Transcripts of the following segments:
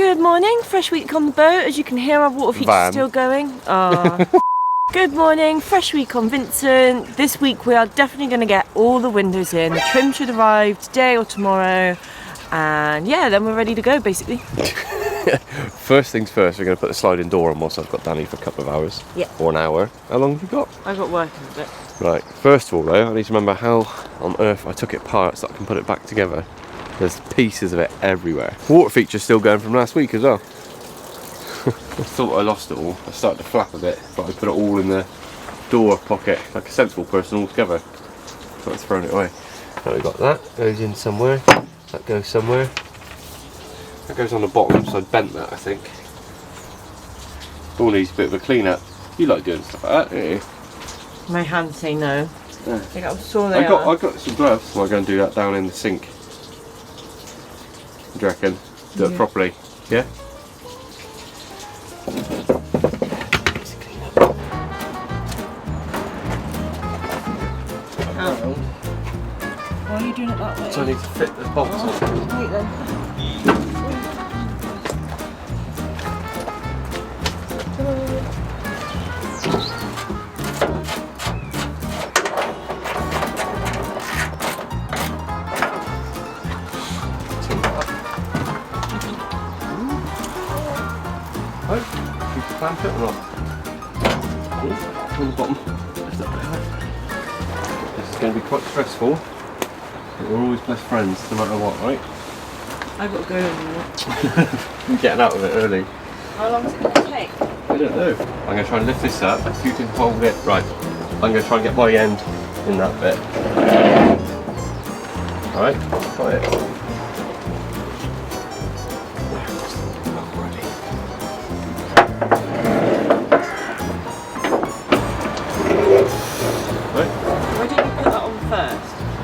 Good morning, fresh week on the boat. As you can hear, our water feature's still going. Good morning, fresh week on Vincent. This week we are definitely going to get all the windows in. The trim should arrive today or tomorrow. And yeah, then we're ready to go basically. First things first, we're going to put the sliding door on whilst I've got Danny for a couple of hours. Yeah. Or an hour. How long have you got? I've got work in a bit. Right, first of all though, I need to remember how on earth I took it apart so I can put it back together. There's pieces of it everywhere. Water feature's still going from last week as well. I thought I lost it all. I started to flap a bit, but I put it all in the door pocket like a sensible person altogether. So I've thrown it away. Now we've got that, goes in somewhere, that goes somewhere. That goes on the bottom, so I bent that I think. All needs a bit of a clean up. You like doing stuff like that, don't you? My hands say no. Yeah. I think I'm sure they I got some gloves, so I'm going to do that down in the sink. Do you reckon? Do it properly, yeah? Why are you doing it that way? So I need to fit the bolts on. Wait then. Clamp it or not? On the bottom. Lift up there. This is going to be quite stressful, but we're always best friends no matter what, right? I've got to go in a minute. I'm getting out of it early. How long is it going to take? I don't know. I'm going to try and lift this up. If you can hold it. Right. I'm going to try and get my end in that bit. Alright, try it.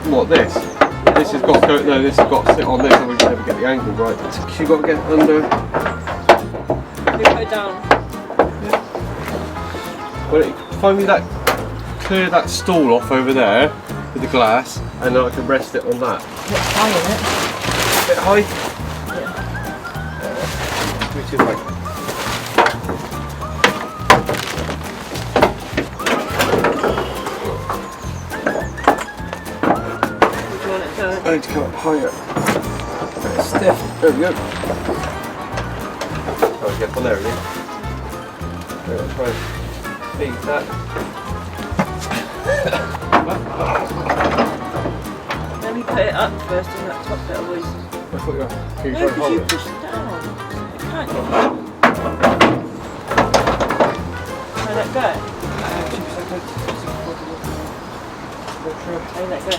What, this? Yeah, this has got to go, no, this has got to sit on this and we can never get the angle right. So you've got to get under. We put it down. Yeah. Well, find me that, clear that stool off over there with the glass and then I can rest it on that. It's high in it. A bit high? Yeah. Me too high. I need to come up higher. Very stiff. There we go. Try and get on there, really. I'll try and beat that. Let me put it up first in that top bit, otherwise. I thought you were. Can you No, try and because hold you it? push it down. It can't get down. Can I let go? I let go.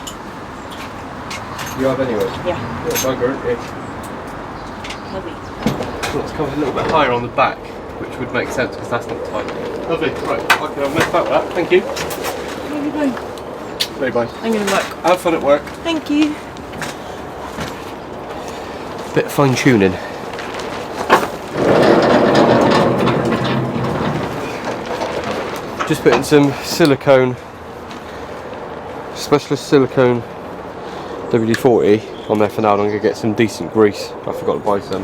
You have anyway? Yeah. Little bugger, isn't it? Heavy. So let's come a little bit higher on the back, which would make sense because that's not tight. Lovely, right, I can have messed out with that, thank you. Where are you going? Very bye. I'm going to work. Have fun at work. Thank you. Bit of fine tuning. Just putting some silicone, specialist silicone WD-40 on there for now. I'm going to get some decent grease. I forgot to buy some.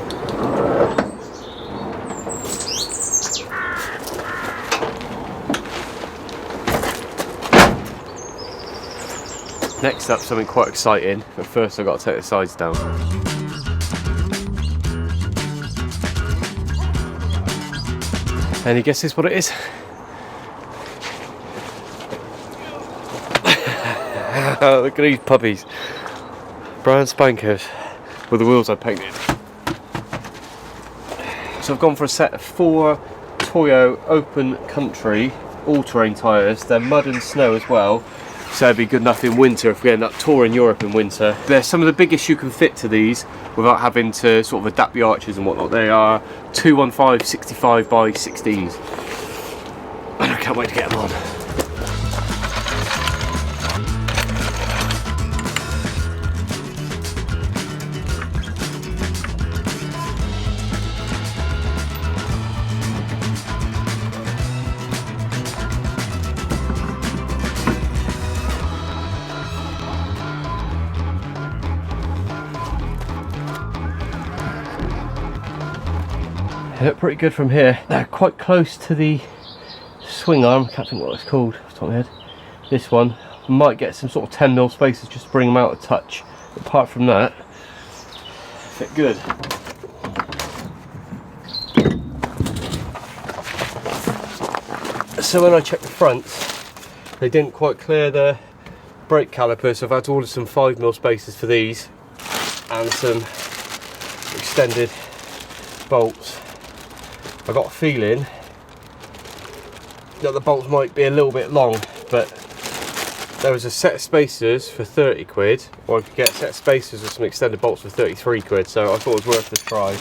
Next up, something quite exciting, but first I've got to take the sides down. Any guesses what it is? Look at these puppies. Brand spankers with the wheels I painted. So I've gone for a set of 4 Toyo open country all-terrain tyres. They're mud and snow as well, so it'd be good enough in winter if we end up touring Europe in winter. They're some of the biggest you can fit to these without having to sort of adapt the arches and whatnot. They are 215 65 by 16s. And I can't wait to get them on. They look pretty good from here. They're quite close to the swing arm. I can't think what it's called off the top of my head. This one might get some sort of 10mm spacers just to bring them out a touch. Apart from that, fit good. So when I checked the fronts, they didn't quite clear the brake caliper, so I've had to order some 5mm spacers for these and some extended bolts. I got a feeling that the bolts might be a little bit long, but there was a set of spacers for 30 quid, or I could get a set of spacers with some extended bolts for 33 quid, so I thought it was worth the try.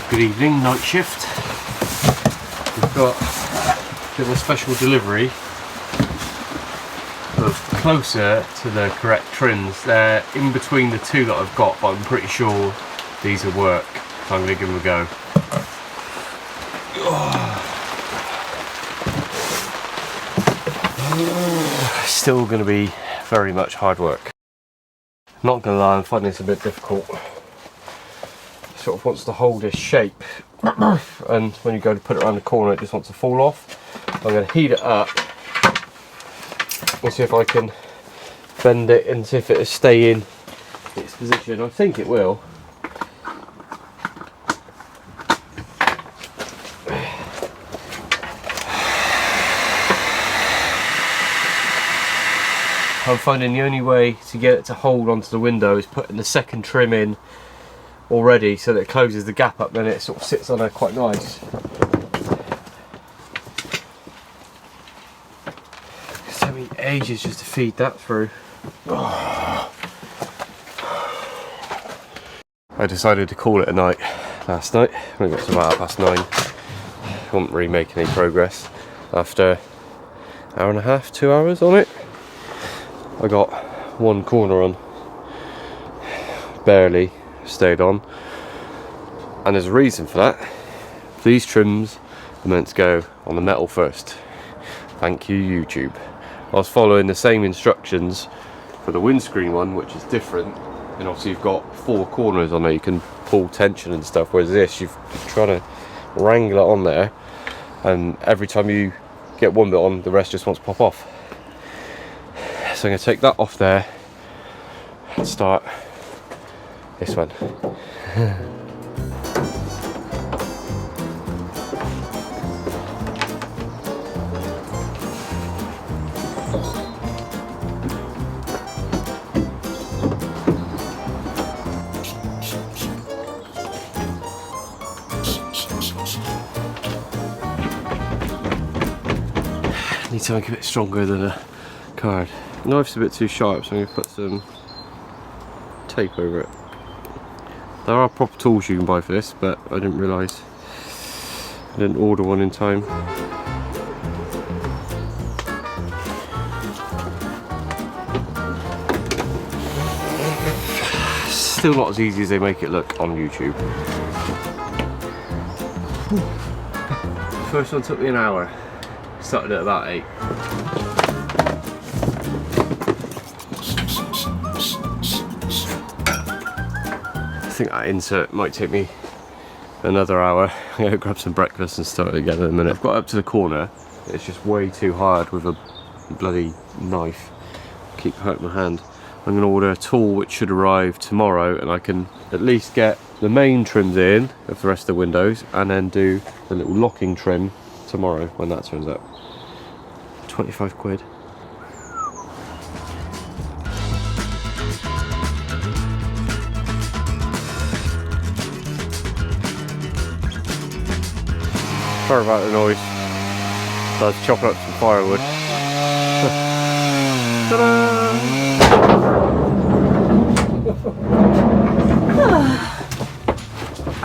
Good evening, night shift. We've got a bit of a special delivery of closer to the correct trims. They're in between the two that I've got, but I'm pretty sure these will work, so I'm going to give them a go. Still going to be very much hard work. Not going to lie, I'm finding this a bit difficult. Sort of wants to hold its shape, and when you go to put it around the corner it just wants to fall off. I'm going to heat it up and see if I can bend it and see if it'll stay in its position. I think it will. I'm finding the only way to get it to hold onto the window is putting the second trim in already, so that it closes the gap up, then it sort of sits on there quite nice. It's taking me ages just to feed that through. I decided to call it a night last night. We got to about 9:30. Wasn't really making any progress. After an hour and a half, 2 hours on it, I got one corner on, barely stayed on, and there's a reason for that. These trims are meant to go on the metal first. Thank you, YouTube. I was following the same instructions for the windscreen one, which is different, and obviously you've got 4 corners on there, you can pull tension and stuff, whereas this you're trying to wrangle it on there, and every time you get one bit on, the rest just wants to pop off. So I'm going to take that off there and start this one. Need something a bit stronger than a card. The knife's a bit too sharp, so I'm going to put some tape over it. There are proper tools you can buy for this, but I didn't realise I didn't order one in time. Still not as easy as they make it look on YouTube. First one took me an hour. Started at about 8. I think that insert might take me another hour. I'm going to grab some breakfast and start it again in a minute. I've got up to the corner. It's just way too hard with a bloody knife. Keep hurting my hand. I'm going to order a tool which should arrive tomorrow, and I can at least get the main trims in of the rest of the windows and then do the little locking trim tomorrow when that turns up. 25 quid. Sorry about the noise. So I was chopping up some firewood. Ta-da!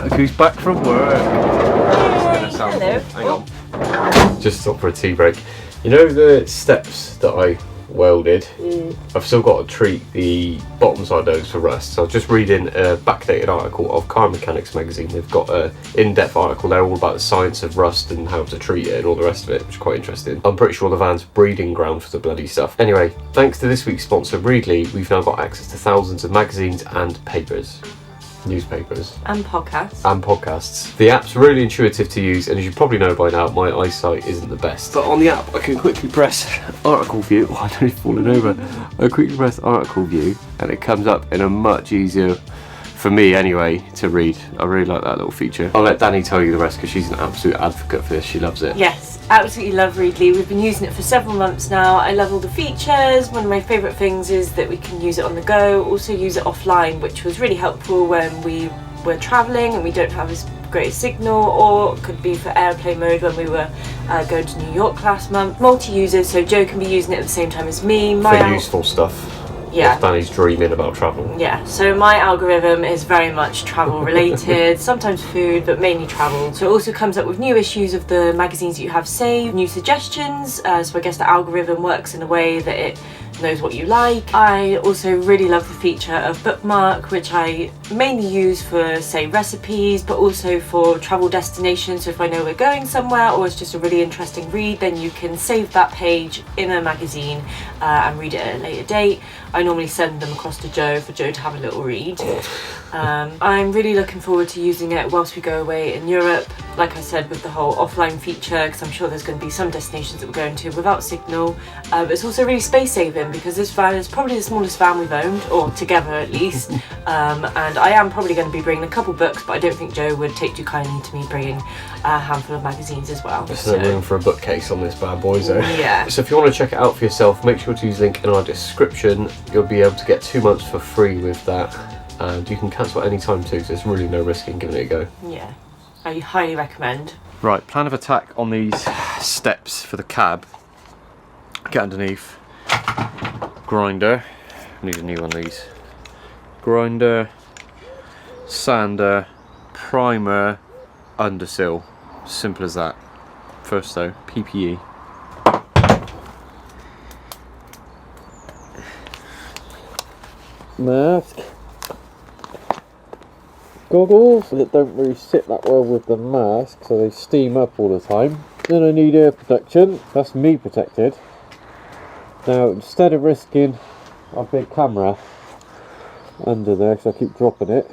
Look who's back from work. It's gonna sound cool. Hang on. Just stop for a tea break. You know the steps that I welded. I've still got to treat the bottom side of those for rust. So I was just reading a backdated article of Car Mechanics magazine. They've got an in-depth article there all about the science of rust and how to treat it and all the rest of it, which is quite interesting. I'm pretty sure the van's breeding ground for the bloody stuff. Anyway, thanks to this week's sponsor Readly, we've now got access to thousands of magazines and papers. Newspapers and podcasts. The app's really intuitive to use, and as you probably know by now, my eyesight isn't the best. But on the app, I can quickly press article view. Oh, I don't need falling over. I quickly press article view, and it comes up in a much easier, for me anyway, to read. I really like that little feature. I'll let Danni tell you the rest because she's an absolute advocate for this. She loves it. Yes, absolutely love Readly. We've been using it for several months now. I love all the features. One of my favourite things is that we can use it on the go, also use it offline, which was really helpful when we were travelling and we don't have as great a signal, or it could be for airplane mode when we were going to New York last month. Multi-user, so Joe can be using it at the same time as me. For useful stuff. Yeah. Danny's dreaming about travel. Yeah, so my algorithm is very much travel related, sometimes food, but mainly travel. So it also comes up with new issues of the magazines that you have saved, new suggestions, so I guess the algorithm works in a way that it knows what you like. I also really love the feature of bookmark, which I mainly use for, say, recipes, but also for travel destinations. So if I know we're going somewhere or it's just a really interesting read, then you can save that page in a magazine and read it at a later date. I normally send them across to Joe for Joe to have a little read. I'm really looking forward to using it whilst we go away in Europe, like I said, with the whole offline feature, because I'm sure there's going to be some destinations that we're going to without signal. But it's also really space saving because this van is probably the smallest van we've owned, or together at least. And I am probably going to be bringing a couple books, but I don't think Joe would take too kindly to me bringing a handful of magazines as well. There's no room for a bookcase on this bad boy, though. Yeah. So if you want to check it out for yourself, make sure to use the link in our description. You'll be able to get 2 months for free with that. And you can cancel at any time too, so there's really no risk in giving it a go. Yeah, I highly recommend. Right, plan of attack on these steps for the cab. Get underneath. Grinder. I need a new one of these. Grinder. Sander. Primer. Undersill. Simple as that. First though, PPE. Mask. Goggles that don't really sit that well with the mask, so they steam up all the time. Then I need ear protection. That's me protected. Now, instead of risking a big camera under there, because I keep dropping it,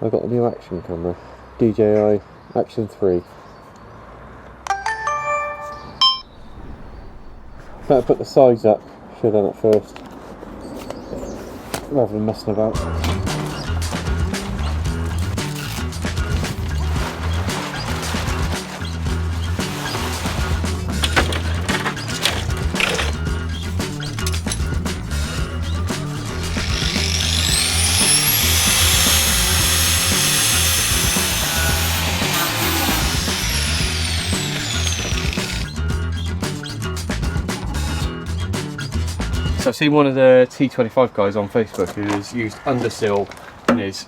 I got a new action camera, DJI Action 3. Better put the size up. Should have done it first, rather than messing about. So I've seen one of the T25 guys on Facebook who's used undersill in his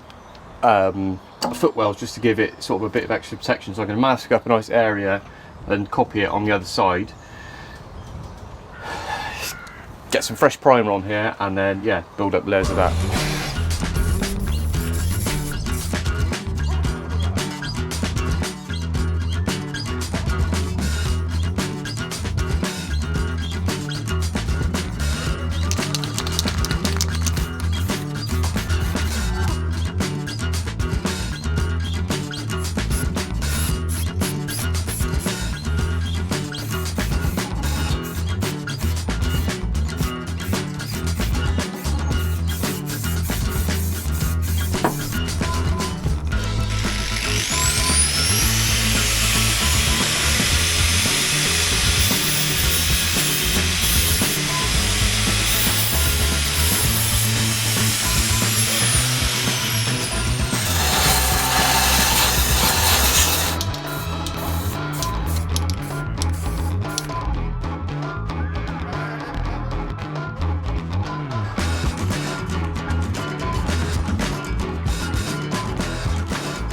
footwells just to give it sort of a bit of extra protection. So I'm going to mask up a nice area and copy it on the other side. Get some fresh primer on here and then, yeah, build up layers of that.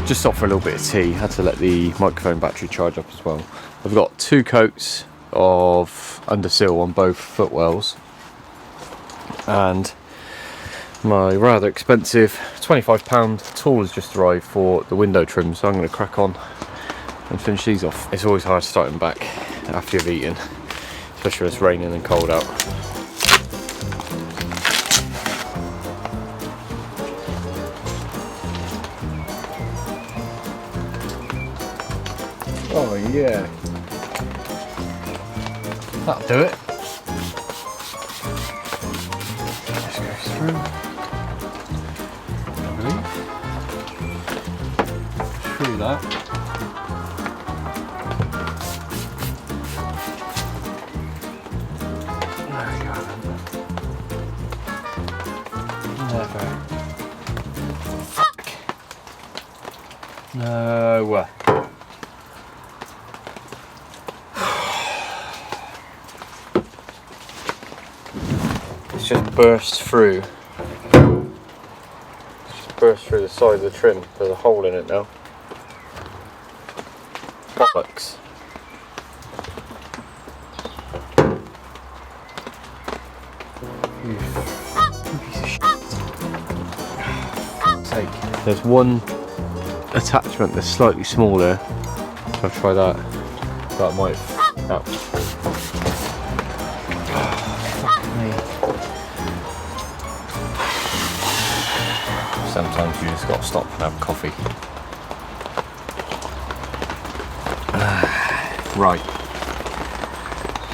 Just stopped for a little bit of tea, had to let the microphone battery charge up as well. I've got 2 coats of undersill on both footwells, and my rather expensive £25 tool has just arrived for the window trim, so I'm going to crack on and finish these off. It's always hard starting back after you've eaten, especially when it's raining and cold out. Oh yeah, that'll do it. Just go through, I believe. Through that. Never. Fuck. No. It's just burst through. Just burst through the side of the trim. There's a hole in it now. Bollocks. There's one attachment that's slightly smaller, so I'll try that. That might out. Sometimes you just got to stop and have coffee. Right,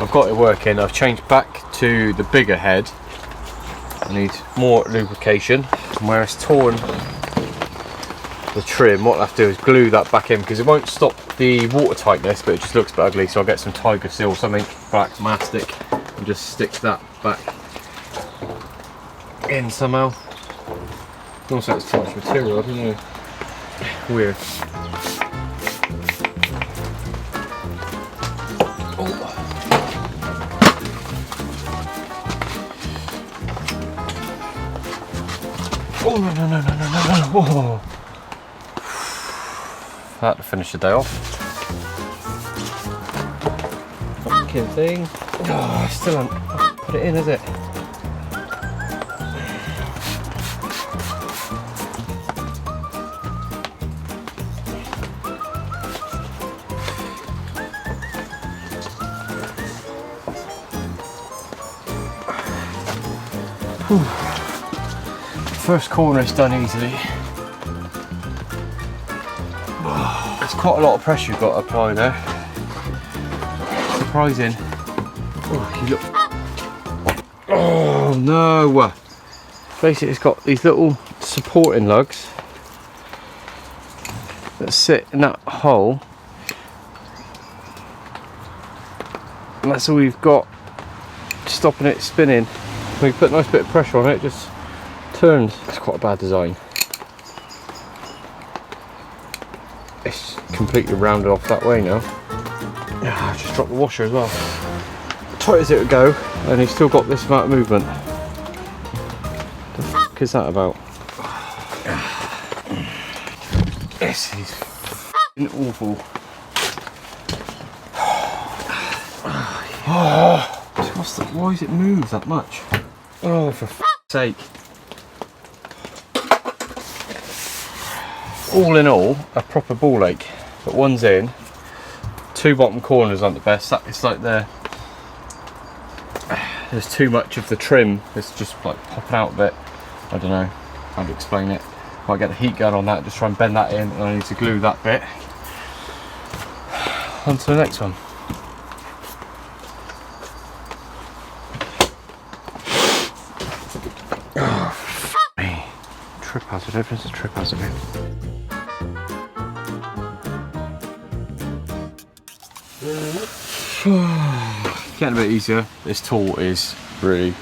I've got it working. I've changed back to the bigger head. I need more lubrication, and where it's torn the trim, what I have to do is glue that back in, because it won't stop the water tightness, but it just looks a bit ugly, so I'll get some tiger seal or something, black mastic, and just stick that back in somehow. Also, it's too much material, I don't know. Weird. Oh no no no no no no no! Whoa. That to finish the day off. Fucking thing. Oh, I still haven't put it in, is it? First corner is done easily. There's quite a lot of pressure you've got to apply there. Surprising. Oh, you look. Oh no! Basically, it's got these little supporting lugs that sit in that hole, and that's all we've got stopping it spinning. We put a nice bit of pressure on it, it just turns. It's quite a bad design. It's completely rounded off that way now. I just dropped the washer as well. Tight as it would go, and he's still got this amount of movement. The fuck is that about? This is f***ing awful. Why does it move that much? Oh, for f***'s sake. All in all, a proper ball ache, but one's in. Two bottom corners aren't the best. It's like there's too much of the trim. It's just like popping out a bit. I don't know how to explain it. Might get the heat gun on that, just try and bend that in, and I need to glue that bit. On to the next one. Trip hazard, everything's a trip hazard here. Getting a bit easier. This tool is really,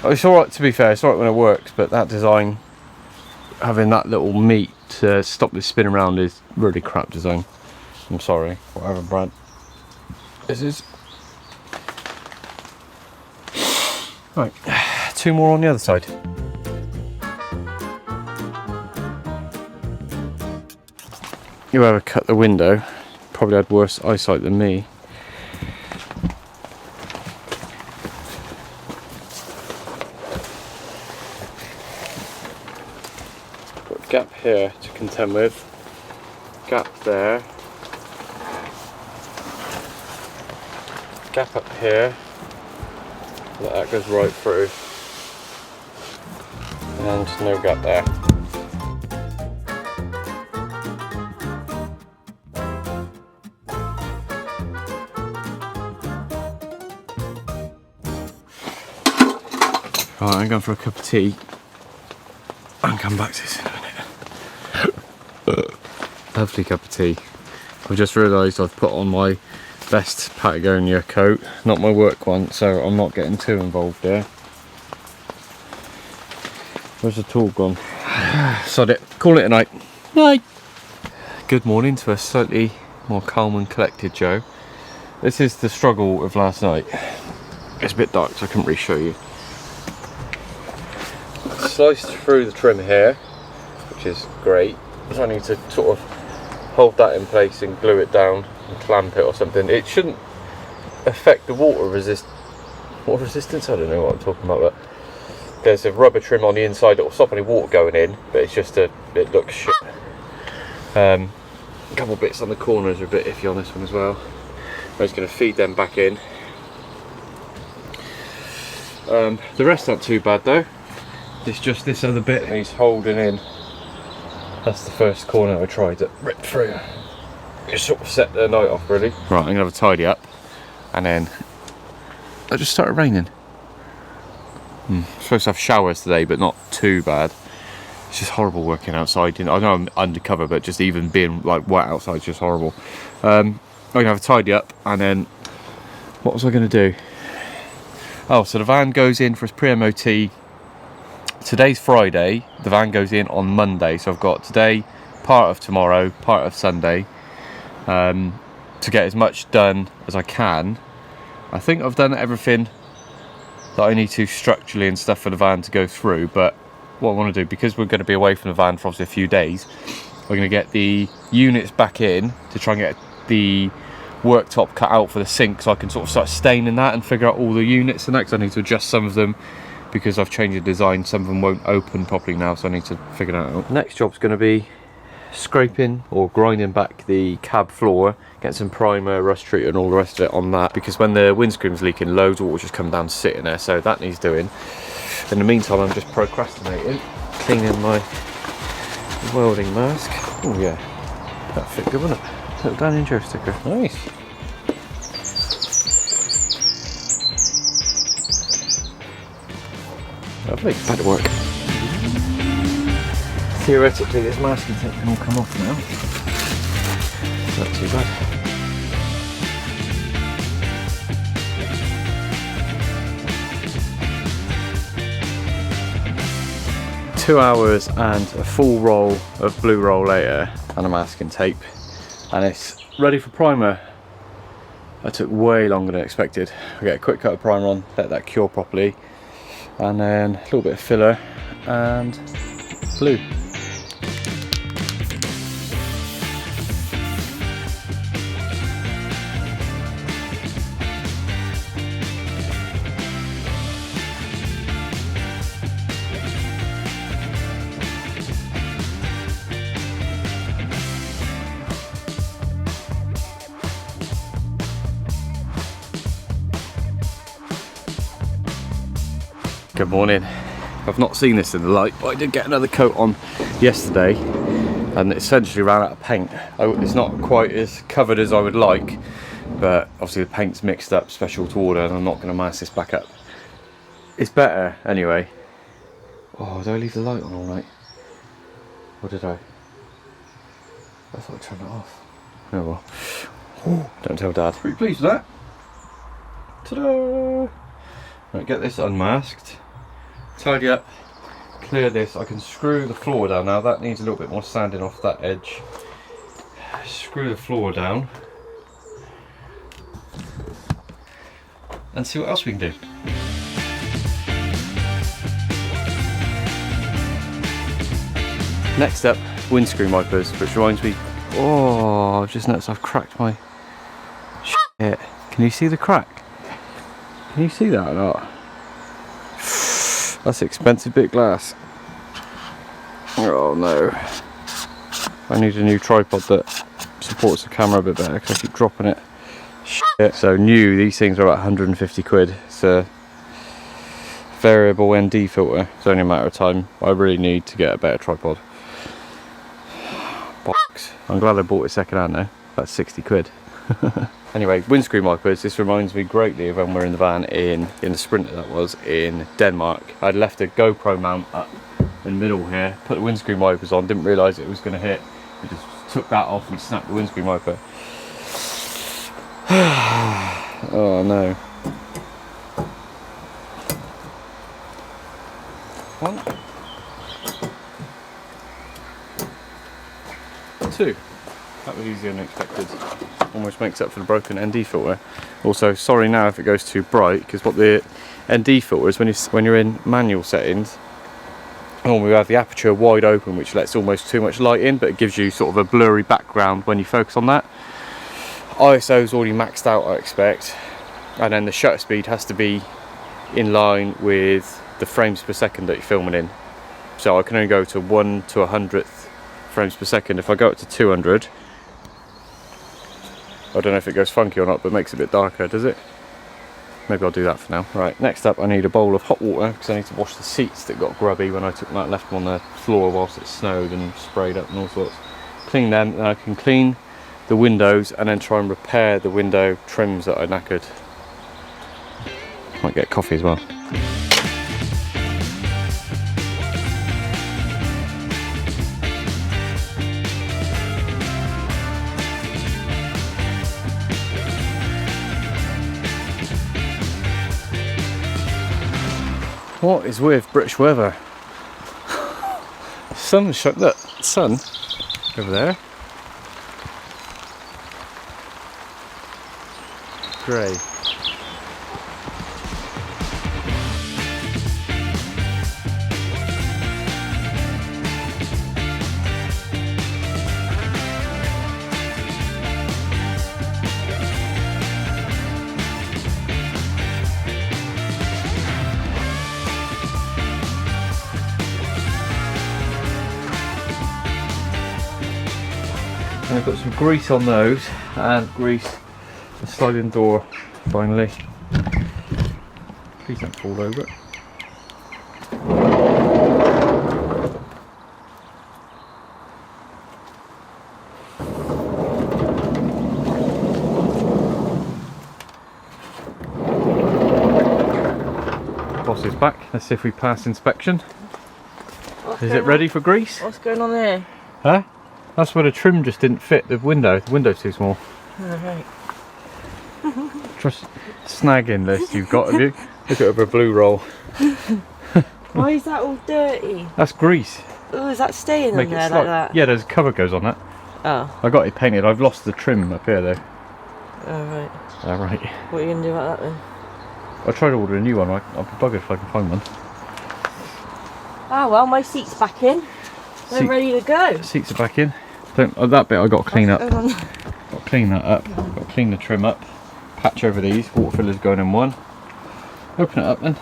it's alright, to be fair, it's alright when it works, but that design, having that little meat to stop this spin around, is really crap design. I'm sorry, whatever brand this is. Right, two more on the other side. Whoever cut the window probably had worse eyesight than me. here to contend with. Gap there. Gap up here. That goes right through. And no gap there. Right, I'm going for a cup of tea. I'll come back to this in a minute. Lovely cup of tea. I've just realised I've put on my best Patagonia coat, not my work one, so I'm not getting too involved there. Where's the tool gone? Sod it. Call it a night. Night. Good morning to a slightly more calm and collected Joe. This is the struggle of last night. It's a bit dark, so I couldn't really show you. Sliced through the trim here, which is great. So I need to sort of hold that in place and glue it down and clamp it or something. It shouldn't affect the water resistance. I don't know what I'm talking about, but there's a rubber trim on the inside that will stop any water going in, but it's just it looks shit. A couple bits on the corners are a bit iffy on this one as well. I'm just going to feed them back in. The rest aren't too bad though. It's just this other bit that he's holding in. That's the first corner I tried that ripped through. Just sort of set the night off really. Right, I'm going to have a tidy up, and then it just started raining. Supposed to have showers today, but not too bad. It's just horrible working outside. You know, I know I'm undercover, but just even being like wet outside is just horrible. I'm going to have a tidy up, and then what was I going to do? Oh, so the van goes in for its pre-MOT. Today's Friday, the van goes in on Monday, so I've got today, part of tomorrow, part of Sunday, to get as much done as I can. I think I've done everything that I need to structurally and stuff for the van to go through, but what I want to do, because we're going to be away from the van for obviously a few days, we're going to get the units back in to try and get the worktop cut out for the sink, so I can sort of start staining that and figure out all the units and that, because I need to adjust some of them. Because I've changed the design, some of them won't open properly now, so I need to figure that out. Next job's going to be scraping or grinding back the cab floor, get some primer, rust treat and all the rest of it on that, because when the windscreen's leaking, loads of water just come down to sit in there, so that needs doing. In the meantime, I'm just procrastinating, cleaning my welding mask. Oh yeah, that fit good, wouldn't it? Little Danni Joe sticker, nice. Lovely, back to work. Theoretically, this masking tape can all come off now. Not too bad. Two hours and a full roll of blue roll later, and a masking tape, and it's ready for primer. That took way longer than expected. I get a quick coat of primer on, let that cure properly, and then a little bit of filler and glue. Good morning. I've not seen this in the light, but I did get another coat on yesterday and it essentially ran out of paint. It's not quite as covered as I would like, but obviously the paint's mixed up, special to order, and I'm not going to mask this back up. It's better anyway. Oh, did I leave the light on all right? Or did I? I thought I turned it off. Oh well. Ooh, don't tell Dad. Pretty pleased with that. Ta-da! Right, get this unmasked. Tidy up, clear this. I can screw the floor down now. That needs a little bit more sanding off that edge. Screw the floor down and see what else we can do. Next up, windscreen wipers, which reminds me, oh, I've just noticed I've cracked my shit. Can you see the crack? Can you see that or not? That's expensive bit of glass. Oh no. I need a new tripod that supports the camera a bit better because I keep dropping it. Shit. So new, these things are about 150 quid. It's a variable ND filter. It's only a matter of time. I really need to get a better tripod. Box. I'm glad I bought it second hand though. That's 60 quid. Anyway, windscreen wipers. This reminds me greatly of when we were in the van in the Sprinter that was in Denmark. I'd left a GoPro mount up in the middle here, put the windscreen wipers on, didn't realise it was going to hit. We just took that off and snapped the windscreen wiper. Oh no. One. Two. That was easier than expected. Almost makes up for the broken ND filter. Also, sorry now if it goes too bright, because what the ND filter is, when you're in manual settings, normally we have the aperture wide open, which lets almost too much light in, but it gives you sort of a blurry background when you focus on that. ISO is already maxed out, I expect, and then the shutter speed has to be in line with the frames per second that you're filming in. So I can only go to 1 to 100th frames per second. If I go up to 200, I don't know if it goes funky or not, but it makes it a bit darker, does it? Maybe I'll do that for now. Right, next up I need a bowl of hot water because I need to wash the seats that got grubby when I left them on the floor whilst it snowed and sprayed up and all sorts. Clean them, and I can clean the windows and then try and repair the window trims that I knackered. Might get coffee as well. What is with British weather? Sun's shut. Look, sun over there. Grey. And I've got some grease on those and grease the sliding door finally. Please don't fall over. Boss is back. Let's see if we pass inspection. Is it ready for grease? What's going on there? Huh? That's where the trim just didn't fit the window. The window's too small. Alright. Just snagging list you've got of you. Look at a blue roll. Why is that all dirty? That's grease. Oh, is that staying in there like that? Yeah, there's a cover goes on that. Oh. I got it painted. I've lost the trim up here though. Alright. Alright. What are you going to do about that then? I'll try to order a new one. I'll be buggered if I can find one. Ah well, my seat's back in. They're ready to go. Seats are back in. That bit I got to clean up. Got to clean that up. Got to clean the trim up. Patch over these. Water filler's going in one. Open it up then.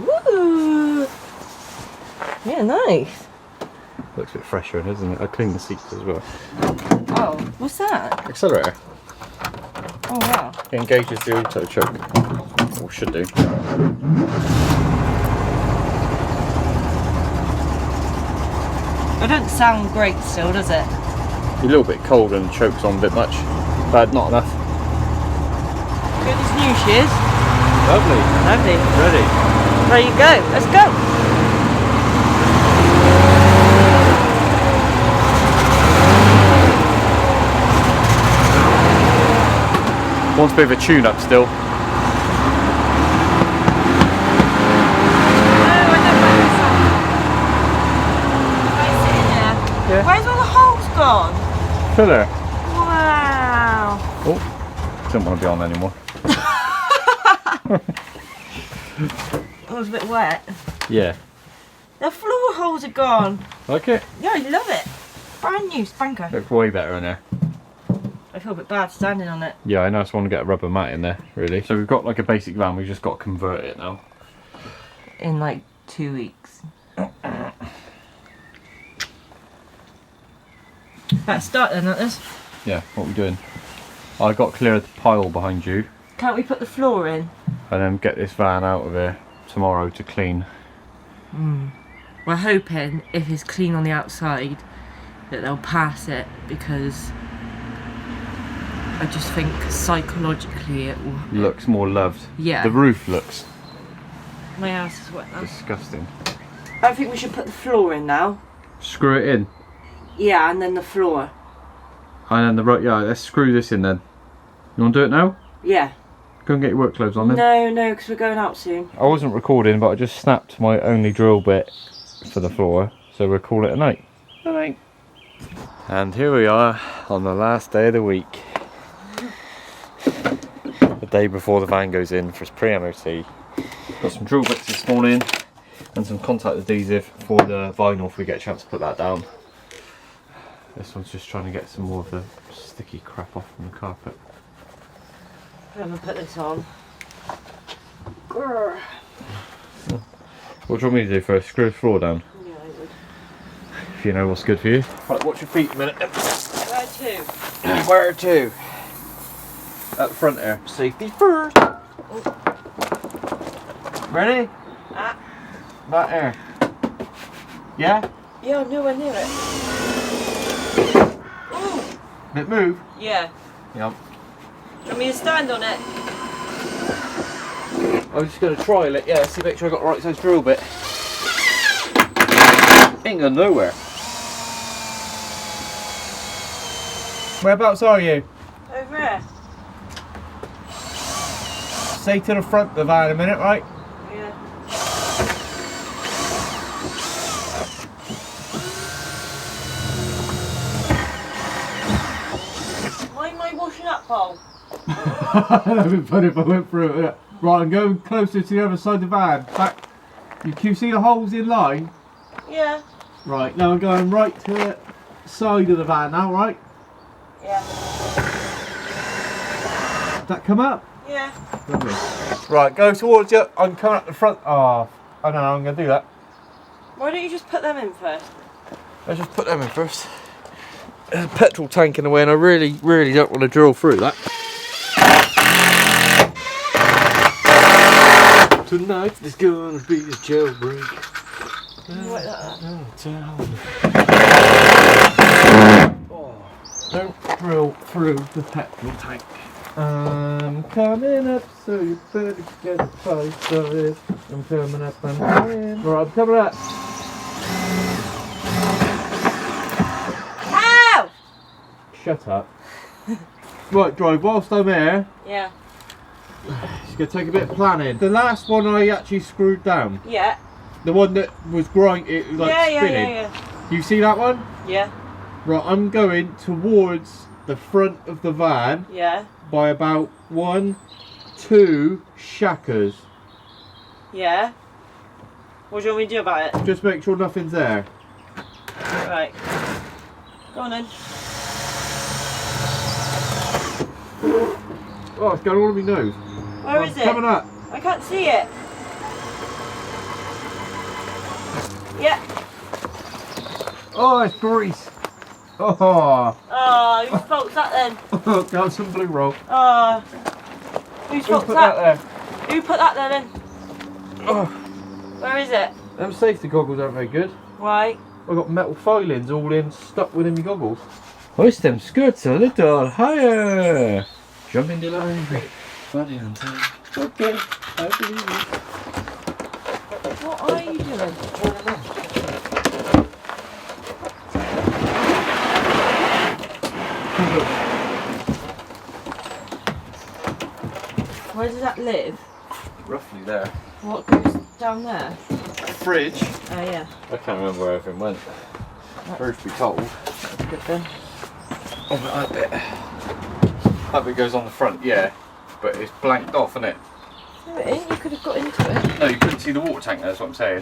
Woo! Yeah, nice. Looks a bit fresher, doesn't it? I cleaned the seats as well. Oh, what's that? Accelerator. Oh wow. It engages the auto choke. Or should do. It doesn't sound great still, does it? A little bit cold and chokes on a bit much. But not enough. Good as new she is. Lovely. Lovely. Ready. There you go. Let's go. Wants a bit of a tune up still. Yeah. Where's all the holes gone? Filler. Wow. Oh, don't want to be on anymore. It was a bit wet. Yeah. The floor holes are gone. Like it? Yeah, I love it. Brand new spanker. Looks way better in there. I feel a bit bad standing on it. Yeah, I know. I just want to get a rubber mat in there, really. So we've got like a basic van. We've just got to convert it now. In like 2 weeks. Let's start then, Atlas. Yeah, what are we doing? I got clear of the pile behind you. Can't we put the floor in? And then get this van out of here tomorrow to clean. We're hoping if it's clean on the outside that they'll pass it, because I just think psychologically it will. Looks more loved. Yeah. The roof looks My ass is wet now. disgusting. I think we should put the floor in now. Screw it in. Yeah, and then the floor. And then yeah, let's screw this in then. You want to do it now? Yeah. Go and get your work clothes on then. No, because we're going out soon. I wasn't recording, but I just snapped my only drill bit for the floor, so we'll call it a night. Good night. And here we are on the last day of the week. The day before the van goes in for its pre-MOT. Got some drill bits this morning and some contact adhesive for the vinyl if we get a chance to put that down. This one's just trying to get some more of the sticky crap off from the carpet. I'm going to put this on. What do you want me to do first? Screw the floor down? Yeah, I would. If you know what's good for you. Right, watch your feet a minute. Where to? Where to? At the front there. Safety first. Ready? Ah. That there. Yeah? Yeah, I'm nowhere near it. Ooh. Did it move? Yeah. Yep. Do you want me to stand on it? I'm just going to trial it, yeah, see, make sure I got the right size drill bit. Ain't going nowhere. Whereabouts are you? Over here. Stay to the front of the van a minute, right? Yeah. Why am I washing up, Paul? That'd be funny if I went through it. Right, I'm going closer to the other side of the van. Back. You can see the holes in line? Yeah. Right, now I'm going right to the side of the van now, right? Yeah. Did that come up? Yeah. Lovely. Right, go towards you. I'm coming up the front. Oh, I don't know, I'm going to do that. Why don't you just put them in first? Let's just put them in first. There's a petrol tank in the way and I really don't want to drill through that. Tonight there's gonna be a jailbreak. Like that. Don't drill through the petrol tank. I'm coming up, so you better get a pipe of it. I'm coming up and in. Right, I'm coming up. Ow! Shut up. Right, drive whilst I'm here. Yeah. It's going to take a bit of planning. The last one I actually screwed down. Yeah. The one that was grinding, like spinning. Yeah. You see that one? Yeah. Right, I'm going towards the front of the van Yeah. by about 1, 2 shackers. Yeah. What do you want me to do about it? Just make sure nothing's there. Right. Go on then. Oh, it's going all over my nose. Where is it? Coming up. I can't see it. Yeah. Oh, it's grease. Oh, Oh, whose fault's that then? got some blue roll. Oh. Whose Who fault's put that? that there? Who put that there then? Oh, Where is it? them safety goggles aren't very good. Why? I've got metal filings all in stuck within my goggles. Hoist them skirts a little higher. Jump in the line. Body on time. Okay, I believe you. What are you doing? Where does that live? Roughly there. What goes down there? Fridge. Oh yeah. I can't remember where everything went. Truth be told. That's good then. Oh, that bit. That bit goes on the front, yeah. But it's blanked off, isn't it? No, it ain't. You could have got into it. No, you couldn't see the water tank there, that's what I'm saying.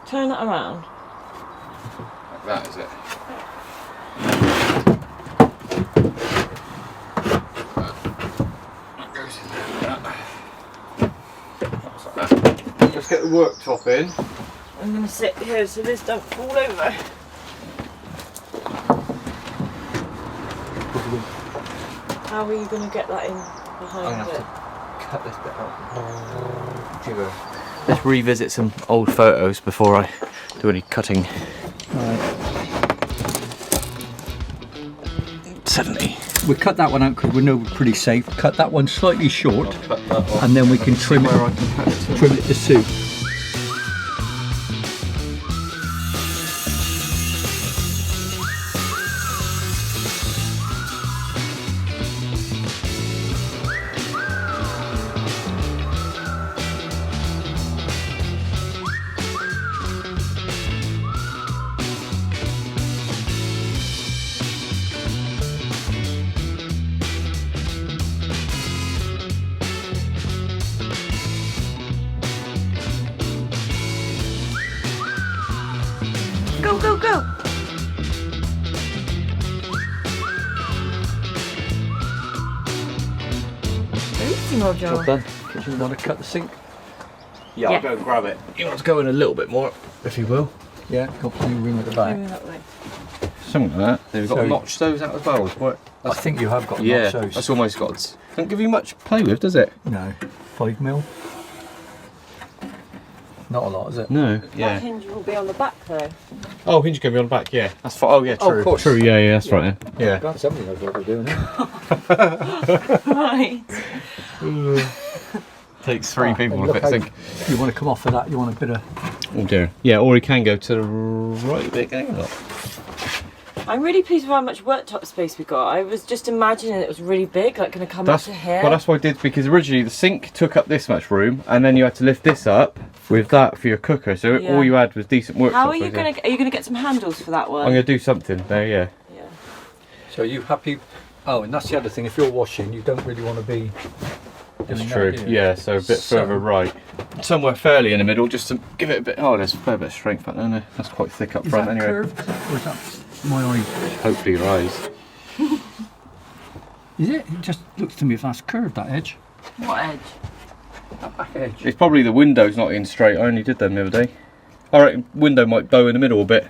Turn that around. Like that, is it? That goes in there. That's like that. Just get the worktop in. I'm going to sit here so this don't fall over. How are you going to get that in behind it? Cut this bit out. Let's revisit some old photos before I do any cutting. Right. 70. We cut that one out because we know we're pretty safe. Cut that one slightly short, and then we can trim it to suit. Go, go, go! Easy, Roger. Job done. You want to cut the sink? Yeah, I'll go and grab it. You want to go in a little bit more, if you will. Yeah, got plenty of room at the back. Maybe that way. Something like that. Then we've got So- to notch those out as well. What? I think you have got Yeah, those. that's almost got. Don't give you much to play with, does it? No, 5 mil. Not a lot, is it? No. That hinge will be on the back though. Oh, hinge can be on the back. Yeah. That's fine. Oh, yeah. True. Oh, of course. True. Yeah. That's right. Yeah. God, somebody knows what they're doing. Right. Takes three people to Look fit how- sink. You want to come off of that? You want a bit of? Oh dear. Yeah, or he can go to the right a bit. Can he not? I'm really pleased with how much worktop space we got. I was just imagining it was really big, like going to come up to here. Well, that's what I did, because originally the sink took up this much room, and then you had to lift this up with that for your cooker. So Yeah. all you had was decent worktop. How are you space, going to? Are you going to get some handles for that one? I'm going to do something there. Yeah. Yeah. So are you happy? Oh, and that's the other thing. If you're washing, you don't really want to be. That's doing that, true. do you? Yeah. So a bit So- further right, somewhere fairly in the middle, just to give it a bit. Oh, there's a fair bit of strength back there. That's quite thick up Is front that anyway. curved? Or is that my eye? Hopefully your eyes. Is it? It just looks to me if that's curved, that edge. What edge? That back edge. It's probably the window's not in straight. I only did them the other day. I reckon window might bow in the middle a bit.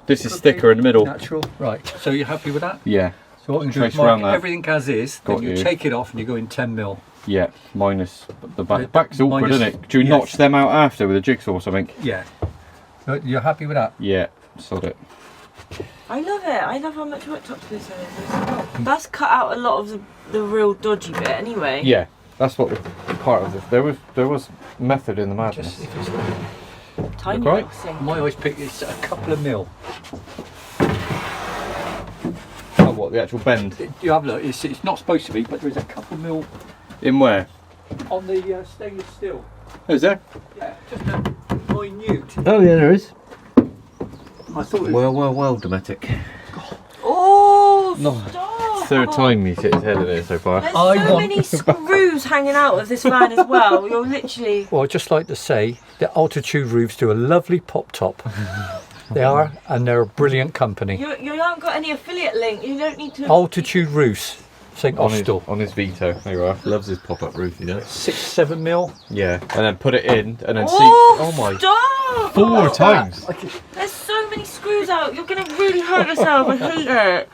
This is thicker in the middle. Natural. Right. So you're happy with that? Yeah. So what you do Trace is around mark that. everything as is, Got then you you. take it off and you go in 10 mil. Yeah. Minus the back. Back's awkward, Minus- isn't it? Do you yes. notch them out after with a jigsaw or something? Yeah. You're happy with that? Yeah. Sod it. I love it. I love how much worktop space there is. That's cut out a lot of the real dodgy bit anyway. Yeah. That's what the part of this. There was method in the madness. Just if it's, Tiny Look right. little sink. my eyes pick it's a couple of mil. Oh, what, the actual bend? You have a look. It's not supposed to be, but there is a couple mil In where? on the stainless steel. Oh, is there? Yeah, just a minute. Oh yeah, there is. I thought it was Well, Dometic. Oh, No. stop! Third time he's hit his head in it so far. There's I so want- many screws hanging out of this van as well. You're literally. Well, I'd just like to say the Altitude roofs do a lovely pop top. They are, and they're a brilliant company. You haven't got any affiliate link. You don't need to. Altitude roofs, St Austell. On his Vito. There you are. Loves his pop-up roof, you know. 6-7 mil. Yeah. And then put it in, and then see. Oh, Oh my. stop! 4 times. There's so many screws out. You're gonna really hurt yourself. I hate it.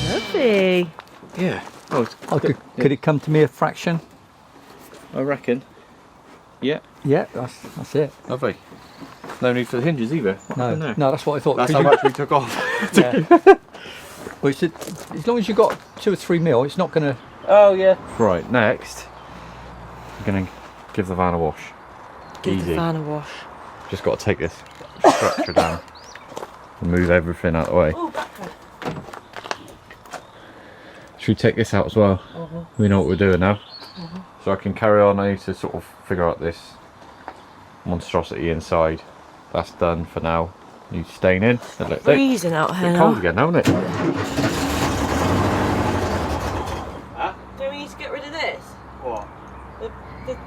Lovely. Yeah. Oh, Could it come to me a fraction? I reckon. Yeah. Yeah, that's it. Lovely. No need for the hinges either. No, that's what I thought. That's 'cause how you- much we took off. yeah. Well, as long as you've got 2 or 3 mil, it's not going to. Oh yeah. Right, next, I'm going to give the van a wash. Give Easy. the van a wash. Just got to take this structure down. and move everything out of the way. Oh, backpack. Should we take this out as well? We know what we're doing now. So I can carry on. I need to sort of figure out this monstrosity inside. That's done for now. Need staying in. Freezing out here It's now. cold again, hasn't it? Do we need to get rid of this? What?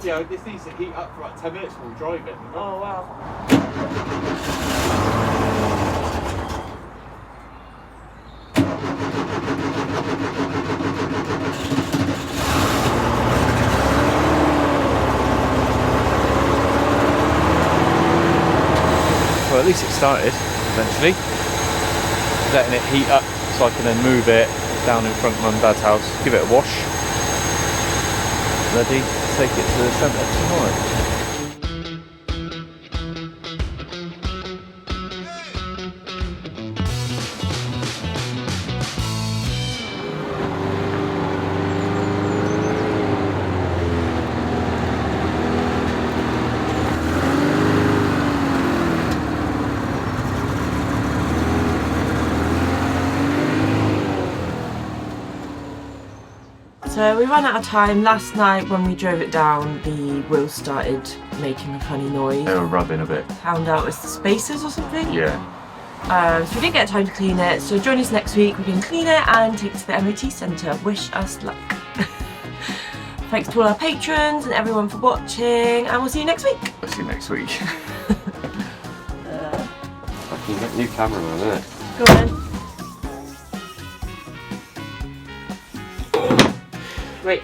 Yeah, this needs to heat up for about 10 minutes while we're driving. Oh wow. Well, at least it started eventually. Letting it heat up so I can then move it down in front of Mum and Dad's house, give it a wash. Ready to take it to the centre tomorrow. So we ran out of time. Last night when we drove it down, the wheels started making a funny noise. They were rubbing a bit. Found out it's the spacers or something. Yeah. So we didn't get time to clean it. So join us next week. We can clean it and take it to the MOT centre. Wish us luck. Thanks to all our patrons and everyone for watching, and we'll see you next week. I'll see you next week. Fucking new cameraman, isn't it? Go on. Wait.